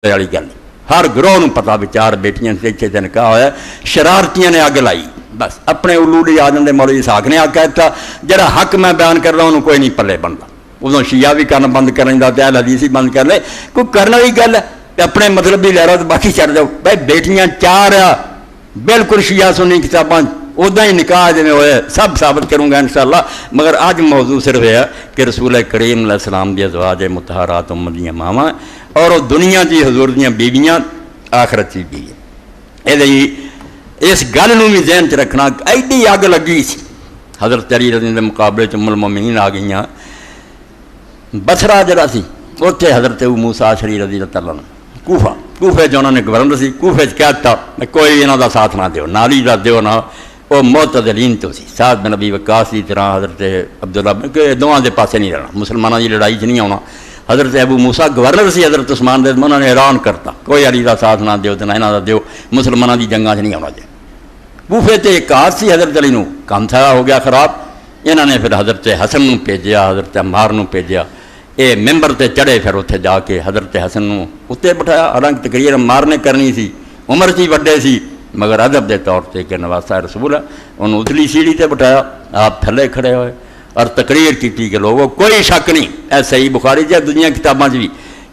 والی گل ہر گروہ نوں پتا بھی 4 بیٹیاں سے اتنے تے نکاح ہوا، شرارتیاں نے اگ لائی، بس اپنے الوڑی آ جاندے مولوی اسحاق نے آ کہتا جڑا حق میں بیان کر رہا انہوں کوئی نہیں پلے بنتا، ادوں شیعہ بھی کرنا بند کر لیندا تے اہل حدیث بھی بند کر لے، کوئی کرنے والی گل ہے اپنے مطلب بھی لے رہا تو باقی چڑھ جاؤ بھائی بیٹیاں 4 آ بالکل شیعہ سنی کتاباں ادا ہی نکاح جی ہوئے سب ثابت کروں گا انشاءاللہ، مگر آج موضوع صرف ہے کہ رسول کریم علیہ السلام دی ازواج مطہرات امت دیاں ماواں اور دنیا دی حضور دیاں بیویاں آخرت دی بیویاں، اس گل نوں بھی ذہن چ رکھنا ایڈی اگ لگی سی حضرت علی رضی اللہ دے مقابلے چ ام المومنین آ گئیاں، بصرہ جڑا سی اتنے حضرت ابو موسیٰ اشعری رضی اللہ عنہ کوفے جو انہوں نے گورنر سی کوفے کہتا کوئی انہوں دا ساتھ نہ دیو نالی دا دیو نہ، وہ معتدلین تو سی سعد بن ابی وقاص کی طرح حضرت عبداللہ کہ دونوں دے پاسے نہیں رہنا، مسلمانوں کی لڑائی چ نہیں آنا، حضرت ابو موسیٰ گورنر سی حضرت عثمان دے انہوں نے اعلان کرتا کوئی علی دا ساتھ نہ دیو تے نہ انہاں دا دیو، مسلمانوں کی جنگاں چ نہیں آنا جائے، کوفے تے ایک آس سی حضرت علی نو کام تھا ہو گیا خراب، انہوں نے پھر حضرت حسن نو بھیجیا حضرت عمار نو بھیجیا، اے ممبر تے چڑھے پھر اتنے جا کے حضرت حسن نو اتنے بٹھایا، حالانکہ تقریر عمار نے کرنی سی عمر چی وڈے سی مگر ادب دے طور تے کہ نواسہ رسول ہے انہوں اتلی سیڑھی تے بٹھایا، آپ تھلے کھڑے ہوئے اور تقریر کی کہ لوگوں کوئی شک نہیں اے صحیح بخاری جی دنیا کتاباں بھی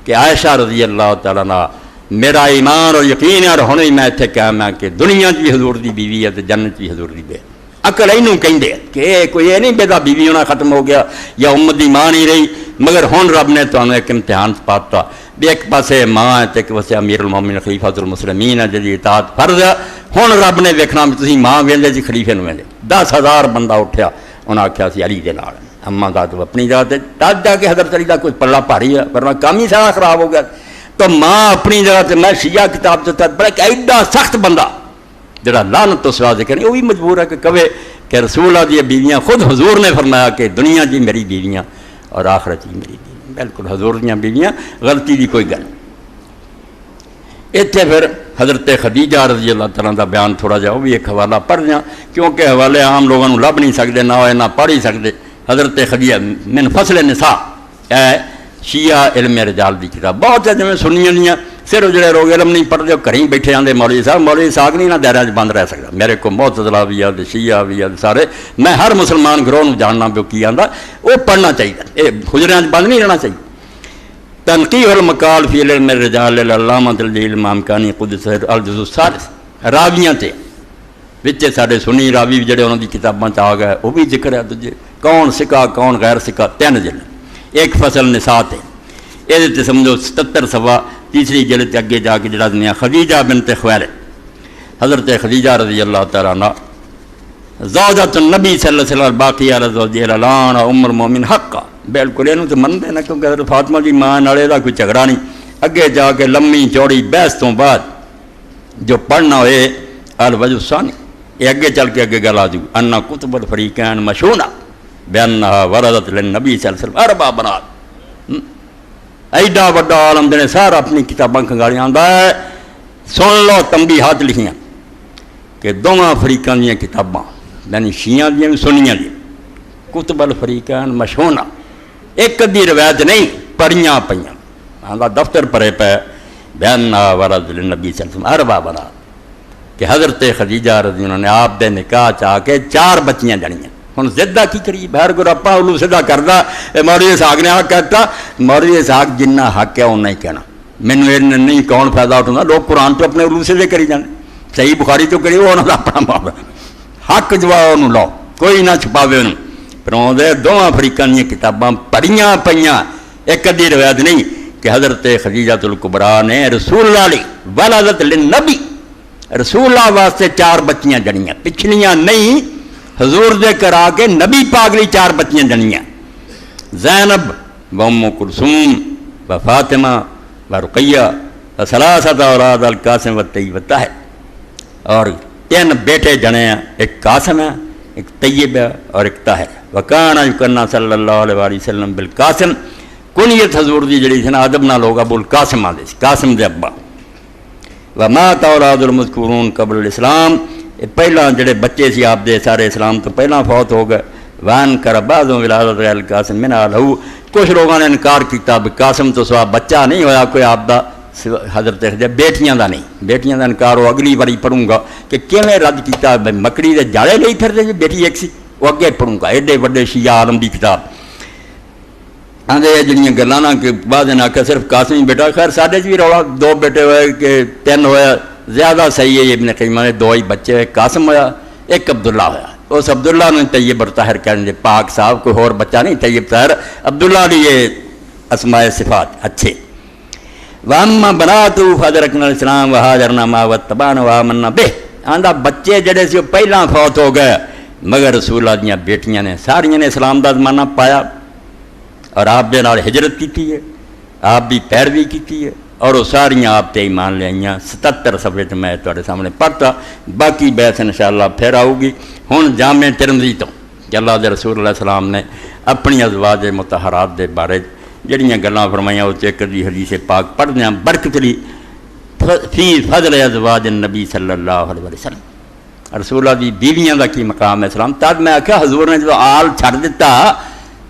کہ عائشہ رضی اللہ تعالیٰ عنہ میرا ایمان اور یقین ہے اور ہن ہی میں اتنے قائم ہے کہ دنیا بھی حضور دی بیوی ہے تے جنت بھی حضور دی بے عقل اینوں کہندے کہ کوئی یہ نہیں بیدا بیوی ہونا ختم ہو گیا یا امت دی ماں نہیں رہی، مگر ہن رب نے تو ایک امتحان پاتا بھی ایک پاسے ماں ہے تے ایک پاسے امیر المومنین خلیفۃ المسلمین ہے جی اطاعت فرض ہے، ہن رب نے ویکھنا بھی تسی ماں ویندے جی خلیفے نو ویندے، 10,000 بندہ اٹھیا انہاں آکھیا سی علی دے نال اماں ذات اپنی ذات تد جا کے حضرت علی دا کوئی پلہ بھاری ہے ورنہ کام ہی سارا خراب ہو گیا، تو ماں اپنی جگہ تے میں شیعہ کتاب تے تد بڑا ایڈا سخت بندہ جڑا لعنت تو سوا ذکر نہیں وہ بھی مجبور ہے کہ کہے کہ رسول اللہ دی بیویاں خود حضور نے فرمایا کہ دنیا جی میری بیویاں اور آخرت جی میری بیویاں، بالکل حضور دیاں بیویاں غلطی دی کوئی گل۔ اتنے پھر حضرت خدیجہ رضی اللہ تعالیٰ دا بیان تھوڑا جا وہ بھی ایک حوالہ پڑھ جاؤں کیونکہ حوالے عام لوگوں کو لب نہیں سکتے نہ ہوئے نہ پڑھ ہی سکتے۔ حضرت خدیجہ من فصل نساء اے شیعہ علم رجال دی کتاب بہت ہے جویں سنیاں دیاں صرف جڑے لوگ علم نہیں پڑھتے وہ گھر ہی بیٹھے آتے مولوی صاحب نہیں نہ دائرہ بند رہ سکتا، میرے کو معتزلہ بھی ہے شیعہ بھی ہے سارے، میں ہر مسلمان گروہ نو جاننا پہ کی آندا وہ پڑھنا چاہیے، یہ حجریاں بند نہیں رہنا چاہیے۔ تنقیح المقال فی علم الرجال العلامہ تلجیل امام کانی قدس الجزء الثالث راویاں تے وچے سارے سنی راوی جڑے انہوں دی کتاباں چ آ گئے وہ بھی ذکر ہے دجے کون سکا کون غیر سکا 3 جلد، ایک فصل نساء تے یہ تے سمجھو 77 صفحہ، تیسری جلد اگے جا کے جڑا دنیا خدیجہ بنت خویلد حضرت خدیجہ رضی اللہ تعالیٰ عنہ زوجۃ النبی صلی اللہ علیہ وسلم باقی علی زوجہ الاعلان ام المومن حقا، بالکل یہ تو منتے نا کیونکہ حضرت فاطمہ کی ماں نالے کا کوئی جھگڑا نہیں، اگے جا کے لمبی چوڑی بحث تو بعد جو پڑھنا ہوئے الوجہ الثانی یہ اگے چل کے اگے گل آ جائے انا کتب الفریقین مشہونہ بانہا وردت للنبی صلی اللہ علیہ وسلم 4 بنات، ایڈا وڈا عالم جنے سارا اپنی کتاباں کھنگالیاں آندا ہے، سن لو تنبیہات لکھیاں کہ دونوں فریقاں دیاں کتاباں یعنی شیعہ دیاں بھی سنیاں دیاں کتب الفریقین مشہونہ ایک دی روایت نہیں پڑھیاں پئیاں آندا دفتر پڑے پے بانہا وردت للنبی صلی اللہ علیہ وسلم 4 بنات کہ حضرت خدیجہ رضی اللہ عنہ نے آپ دے نکاح چاہ کے 4 بچیاں جڑیاں، ہن زدہ کی کری بہر گور اپا اولو سیدھا کردا مولوی اسحاق نے حق کہتا مولوی اسحاق جنہ حق ہے اُنہ ہی کہنا، مینوں نہیں کون فائدہ اٹھاؤں لوگ قرآن تو اپنے اولو سیدھے کری جانے، صحیح بخاری تو کری وہ انہوں نے اپنا معاملہ حق جوا انہوں لو کوئی نہ چھپاوے انہوں، پھر دے دونوں فریقاں دیاں کتاباں پڑھیاں پئیاں، ایک ادھی روایت نہیں کہ حضرت خدیجہ الکبریٰ نے رسول اللہ علیہ ولادت للنبی رسول اللہ واسطے 4 بچیاں جڑیاں پچھلیاں نہیں، حضور دے کرا کے نبی پاک لی 4 بچیاں جنیاں زینب و ام کلثوم و فاطمہ و رقیہ و ثلاثۃ اولاد القاسم و طیب و طاہر، اور 3 بیٹے جنے ہیں، ایک قاسم ہے ایک طیب ہے اور ایک طاہر، وکان یکنہ صلی اللہ علیہ وآلہ وسلم بالقاسم، کنیت حضور دی جڑی تھی نا ادب نہ لوگ ابو القاسم آدھے قاسم دے ابا، ومات اولاد المذکورون قبل الاسلام، پہلا جڑے بچے سی آپ دے سارے اسلام تو پہلا فوت ہو گئے، وان کر بعضوں ولادت القاسم من لہو، کچھ لوگوں نے انکار کیتا بھی قاسم تو سوا بچہ نہیں ہویا کوئی آپ دا حضرت خدیجہ بیٹیاں دا نہیں، بیٹیاں دا انکار وہ اگلی باری پڑھوں گا کہ کیویں رد کیتا، مکڑی دے جالے نہیں پھردے جی بیٹی ایک سی، وہ اگے پڑھوں گا، ایڈے وڈے شیعہ عالم دی کتاب آدھے جڑیاں گلاں نہ کہ بعد نے آخیا صرف قاسم ہی بیٹا، خیر ساڈے بھی رولا 2 بیٹے ہوئے کہ 3 ہویا، زیادہ صحیح ہے ابن قیمہ نے 2 ہی بچے ہوئے، قاسم ہویا ایک عبداللہ ہویا، اس عبداللہ نے طیب اور طاہر کہنے پاک صاحب، کوئی اور بچہ نہیں طیب طاہر، عبداللہ لیے اسماء صفات اچھے۔ وَأَمَّا بَنَاتُهُ فَأَدْرَكْنَا الْإِسْلَامَ وَهَاجَرْنَا مَعَهُ وَاتَّبَعْنَا وَآمَنَّا بِهِ، آندا بچے جڑے سی وہ پہلاں فوت ہو گئے، مگر رسول اللہ دیاں بیٹیاں نے ساریاں نے اسلام دا زمانہ پایا اور آپ دے نال ہجرت کی ہے، آپ بھی پیروی کی ہے، اور وہ ساریاں آپ تے ایمان لے آئیاں۔ 77 صفحے تے میں تواڈے سامنے پڑھتا، باقی بحث انشاءاللہ پھر آؤ گی۔ ہن جامع ترمذی تو کہ اللہ دے رسول علیہ السلام نے اپنی ازواج مطہرات دے بارے جڑیاں گلاں فرمائیاں وہ چیک دی حدیث پاک پڑھدے ہیں، برکت لی فی فضل ازواج النبی صلی اللہ علیہ وسلم، رسول اللہ دی بیویاں دا کی مقام ہے اسلام۔ تب میں آخیا حضور نے جو آل چھڑ دیتا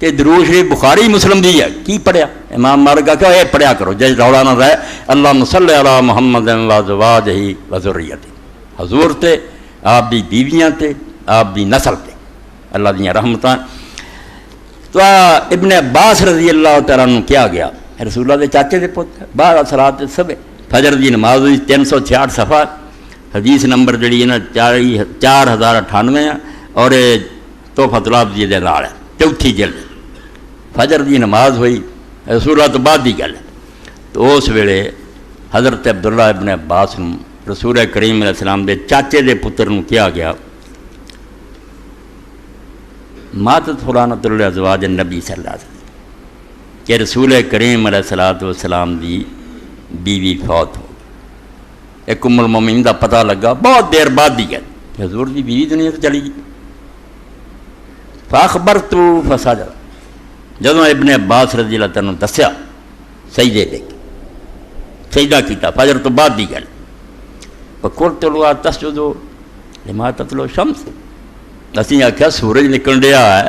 کہ درود شریف بخاری مسلم دی ہے، کی پڑھیا؟ امام مالک آخیا یہ پڑھیا کرو جی رولا نہ رہے، اللہم صلی علی محمد وازواجہ وذریتہ، حضور تے آپ دی بیویاں تے آپ دی نسل تے اللہ دیاں رحمتاں۔ تو ابن عباس رضی اللہ تعالیٰ عنہ کیا گیا، رسول اللہ دے چاچے دے پوت، بعد صلاۃ صبح فجر دی نماز ہوئی، 366 صفحہ، حدیث نمبر جڑی ہے نا 4098 ہے، اور تحفۃ العابدین دے نال ہے، 4تھی جلد۔ فجر دی نماز ہوئی، رسول اللہ تو بعد دی گل ہے، تو اس ویلے حضرت عبداللہ ابن عباس رسول کریم علیہ السلام دے چاچے دے پتر نو کیا گیا، ماتت فلانۃ الازواج النبی صلی اللہ علیہ وسلم، کہ رسول کریم علیہ السلام دی بیوی فوت ہو، ایک ام المومنین دا پتہ لگا بہت دیر بعد دی گل، حضور دی بیوی دنیا سے چلی گئی۔ فاخبرت فسجد، جدوں ابن عباس رضی اللہ تعالیٰ عنہ دسیا سجدے دے کے سجدہ کیتا، فجر تو بعد دی گل، فقلت له تسجد لما تطلع الشمس، اسی آخیا سورج نکل رہا ہے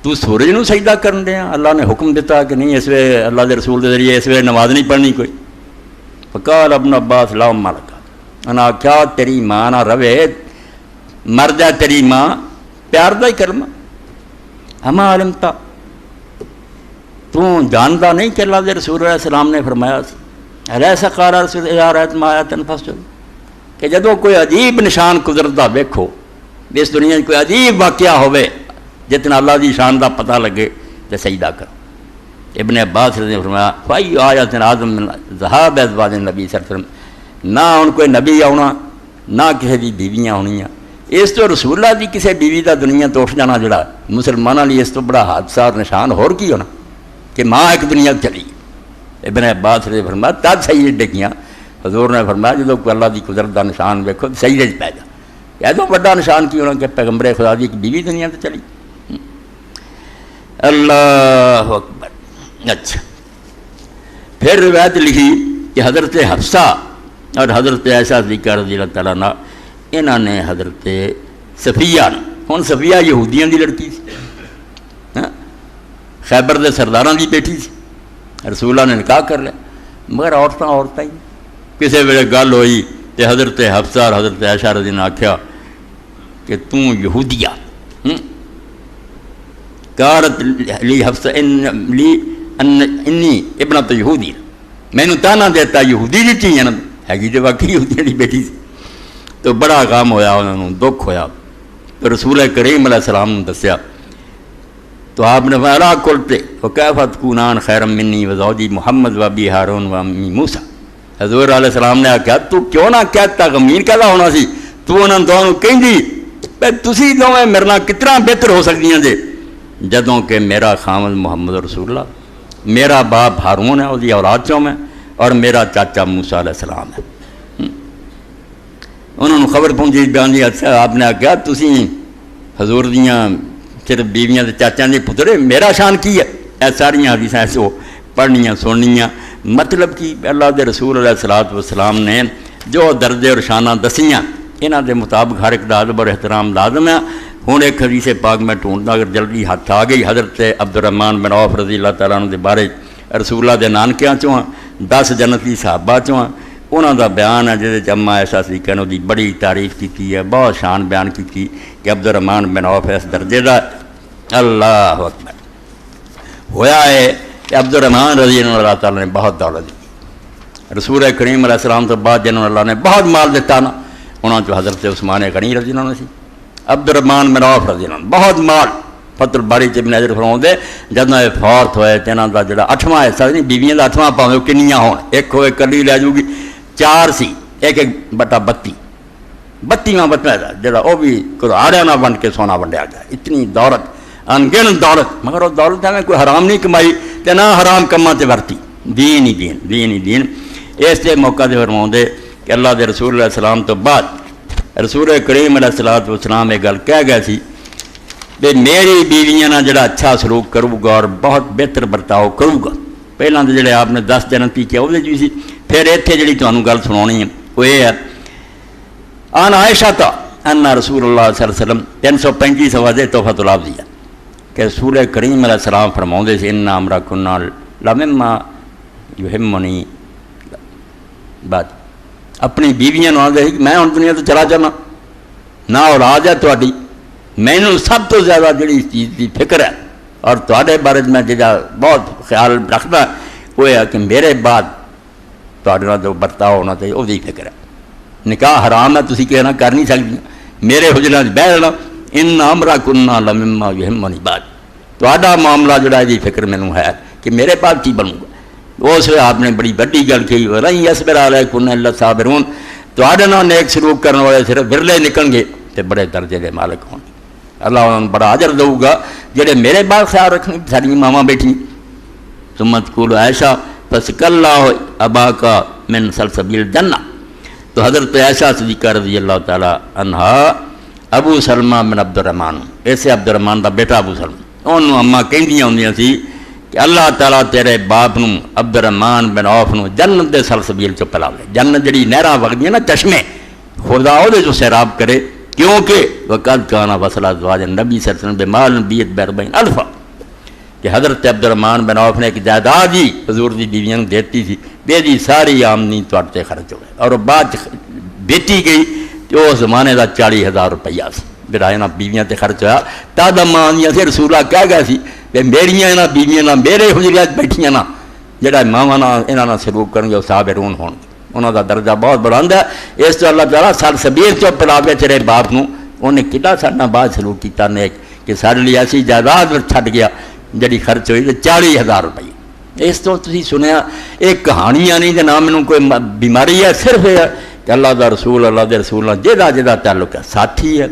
تو سورج نو سجدہ کرن دیا، اللہ نے حکم دیتا کہ نہیں اس وے اللہ دے رسول دے ذریعے اس وے نماز نہیں پڑھنی کوئی۔ فقال ابن عباس لا ام لک، انا آخیا تیری ماں نہ روے، مر جائے تیری ماں، پیار دا ہی کرما، اما علمتا، تو جانتا نہیں کہ اللہ دے رسول علیہ السلام نے فرمایا سی ایسا قال رسول اذا رأیت ما آیۃ فاسجد، کہ جدوں کوئی عجیب نشان قدرت دا ویکھو، اس دنیا کوئی عجیب واقعہ ہوئے جتنا اللہ دی شان دا پتہ لگے تو سجدہ کرو۔ ابن عباس نے فرمایا فائی آیت اعظم من ذہاب ازواج النبی صلی اللہ علیہ وسلم، نہ ان کوئی نبی آنا نہ کسی دی بیویاں ہونیاں، اس تو رسول اللہ دی کسی بیوی دا دنیا تو اٹھ جانا جڑا مسلمانوں لیے اس تو بڑا حادثہ اور نشان ہور کی ہونا کہ ماں ایک دنیا چلی۔ ابن عباس نے فرمایا تب سجدے ڈگیاں، حضور نے فرمایا جدوں کوئی اللہ دی قدرت دا نشان ویکھو سجدے پہ جا، ایسا بڑا نشان کی ہونا کہ پیغمبر خدا دی ایک بیوی دنیا تو چلی۔ اللہ اکبر۔ اچھا پھر روایت لکھی کہ حضرت حفصہ اور حضرت عائشہ صدیقہ رضی اللہ تعالیٰ عنہ انہوں نے حضرت صفیہ نے، ہن صفیہ یہودیاں دی لڑکی سی، خیبر دے سرداراں دی بیٹی سی، رسول اللہ نے نکاح کر لیا، مگر عورتاں ہی کسی ویلے گل ہوئی تو حضرت حفصہ اور حضرت عائشہ رضی اللہ عنہ آکھیا کہ توں یہودیہ، قالت لی حفصہ انی ابنت یہودی، میں نے تانا دیتا یہودی دی چیئے نا، ہے جو واقعی یہودیاں دی بیٹی سی، تو بڑا غم ہویا، انہوں نے دکھ ہویا، تو رسول کریم علیہ السلام نے دسیا، تو آپ نے فرمایا قلت وکیف تکونان خیرا منی وزوجی محمد و ابی ہارون و امی موسیٰ، حضور علیہ السلام نے کہا تو کیوں نہ کہتا غمین کہتا ہونا سی، تو انہوں نے دونوں کہیں دی تسی دونوں میرے نال کتنا بہتر ہو سکتی ہیں جے، جدوں کہ میرا خامد محمد رسول اللہ، میرا باپ ہارون ہے وہ اولاد چوں میں، اور میرا چاچا موسیٰ علیہ السلام ہے۔ انہوں نے خبر پہنچی بیان دی، اچھا آپ نے کہا تسی حضور دیاں صرف بیویاں تے چاچا دے پتر، میرا شان کی ہے؟ اے ساریاں حدیثاں ایسے پڑھنیاں سننیاں، مطلب کہ اللہ دے رسول علیہ السلام نے جو درجے اور شانہ دسیاں انہاں دے مطابق ہر ایک دا ادب اور احترام لازم ہے۔ ہوں ایک حدیث پاک میں ڈھونڈنا اگر جلدی ہاتھ آ گئی، حضرت عبد الرحمن بن عوف رضی اللہ تعالیٰ عنہ دے بارے، رسول اللہ دے نانکیاں چوں 10 ਜਨਤੀ صحابہ ਚੋਂ ਆ। ਉਹਨਾਂ ਦਾ ਬਿਆਨ ਹੈ ਜਿਹਦੇ 'ਚ ਅੰਮਾ ਐਸਾ ਤਰੀਕੇ ਨਾਲ ਉਹਦੀ ਬੜੀ ਤਾਰੀਫ ਕੀਤੀ ਹੈ, ਬਹੁਤ ਸ਼ਾਨ ਬਿਆਨ ਕੀਤੀ کہ عبدالرحمن بن عوف اس درجے دا اللہ اکبر ہویا ہے کہ عبدالرحمن رضی اللہ تعالیٰ نے بہت دولت دی. رسول کریم علیہ السلام تو بعد جنہوں اللہ نے بہت مال دیتا نا انہوں جو حضرت عثمان غنی رضی اللہ عنہ سی، عبدالرحمن بن عوف رضی اللہ عنہ بہت مال. فتح الباری چ ابن حجر فرماؤں دے جدوں یہ فوت ہوئے تو انہوں کا جڑا 8واں حصہ نہیں بیویاں کا 8واں پاویں کنیاں ہون، ایک ہوئے کلی لے جاؤ گی، 4 سی، 1/32 32واں بچہ جڑا وہ بھی آڑیا نہ بن کے سونا ونڈیا گیا. اتنی دولت انگن دولت، مگر وہ دولت ہے کوئی حرام نہیں کمائی تے نہ حرام کماں تے ورتی، دین ہی دین، دین ہی دین. اس سے موقع دے فرماؤں دے کہ اللہ دے رسول علیہ السلام تو بعد رسول کریم علیہ السلام یہ گل کہہ گئے سی کہ میری بیویاں نہ جڑا اچھا سلوک کروں گا اور بہت بہتر برتاؤ کروں گا. پہلاں تو جڑے آپ نے 10 جنتی کیا وہ جی، پھر اتنے جڑی تمہیں گل سنانی ہے وہ یہ ہے آن عائشہ تا ان رسول اللہ صلی اللہ علیہ وسلم 335 واضح تحفۃ العابدیہ کہ رسول کریم علیہ السلام فرماؤں دے سے ان امرا کنا لمما یہمنی بات اپنی بیویاں نہ دے میں ہن دنیا تو چلا جانا نہ اولاد ہے تہاڈی، مینوں سب تو زیادہ جڑی اس چیز کی فکر ہے اور تہاڈے بارے میں جہاں بہت خیال رکھدا وہ ہے کہ میرے بعد تہاڈے نال جو برتاؤ ہونا چاہیے وہ فکر ہے. نکاح حرام ہے تسی کہنا کر نہیں سکتی، میرے حجرات بہ لینا ان امرا کنا لمما یہمنی بات تہاڈا معاملہ جڑا دی فکر مینوں ہے کہ میرے بعد کی بنوں گا. اس وقت آپ نے بڑی بڑی گل کہی ولن یصبر علیکم الا الصابرون، تہاڈے نال نیک سلوک کرنے والے صرف ورلے نکلن گے تے بڑے درجے دے مالک ہون. اللہ انہوں بڑا اجر دے گا جڑے میرے بعد خیال رکھنے ساری ماواں بیٹھی. ثم تقول عائشہ فسق اللہ اباکا من سلسبیل الجنہ. تو حضرت عائشہ صدیقہ رضی اللہ تعالیٰ عنہا ابو سلمہ بن عبدالرحمن، ایسے عبدالرحمن دا بیٹا ابو سلمہ، انہوں اماں کہندیاں ہوندیاں سی کہ اللہ تعالیٰ تیرے باپ نو عبدالرحمن بن عوف نو جنت دے سلسبیل چو پلا لے. جنت جڑی نہراں وگدیاں نا چشمے، خدا او دے چو سیراب کرے کیونکہ وقد کان وصل ازواج النبی صلی اللہ علیہ وسلم بمال بیت ب40 الفا کہ حضرت عبدالرحمن بن عوف نے ایک جائیداد ہی حضور دی بیویاں کو دیتی تھی، بے دی ساری آمدنی تواڈے تے خرچ ہوئے اور بعد بیٹی گئی تو اس زمانے دا 40,000 روپیہ سی جڑا انہاں بیویاں تے خرچ ہویا. تد اماں آندیاں سی رسول اللہ کہہ گئے سی کہ میریاں انہاں بیویاں نہ میرے حجرات بیٹھیاں نہ جڑا ماواں نہ انہاں نال سلوک کرن گے صابرون ہون گے، انہاں دا درجہ بہت بلند ہے. اس تو اللہ تعالیٰ سلسبیل چو پلاوے تیرے باپ نو انہیں کتنا سارے بعد سلوک کیتا نیک کہ سارے لیے ایسی جائیداد چھڈ گیا جڑی خرچ ہوئی 40,000 روپیہ. اس تو تسی سنیا ایک کہانیاں نہیں کہ نہ مینوں کوئی بیماری ہے، صرف یہ ہے کہ اللہ دا رسول اللہ دے رسول جہاں تعلق ہے ساتھی ہے،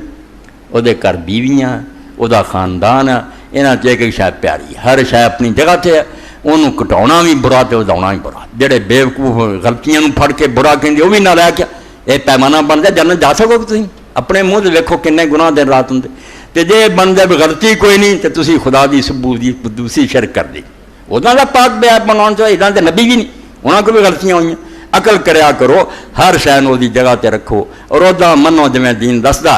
وہ دے گھر بیویاں وہ دا خاندان ہے، یہاں ایک ایک شاید پیاری ہے، ہر شاید اپنی جگہ تے ہے. انہوں کٹاؤنا بھی برا تے وداؤنا بھی برا. جڑے بیوقوف غلطیاں پھڑ کے برا کہیں وہ بھی نہ لے کے یہ پیمانہ بن جائے جنت جا سکو گے تھی. اپنے منہ سے ویکھو کنے گناہ دن رات ہوں تے جے بن جائے غلطی کوئی نہیں تے تسی خدا دی سبوت دی دوسری شرک کر دی. وہاں کا پاک بیاب بنانا چاہیے، یہاں تے نبی بھی نہیں، انہوں کو بھی غلطیاں ہوئی. عقل کریا کرو، ہر شے نو دی جگہ تے رکھو اور ادا منو جویں دین دسدا.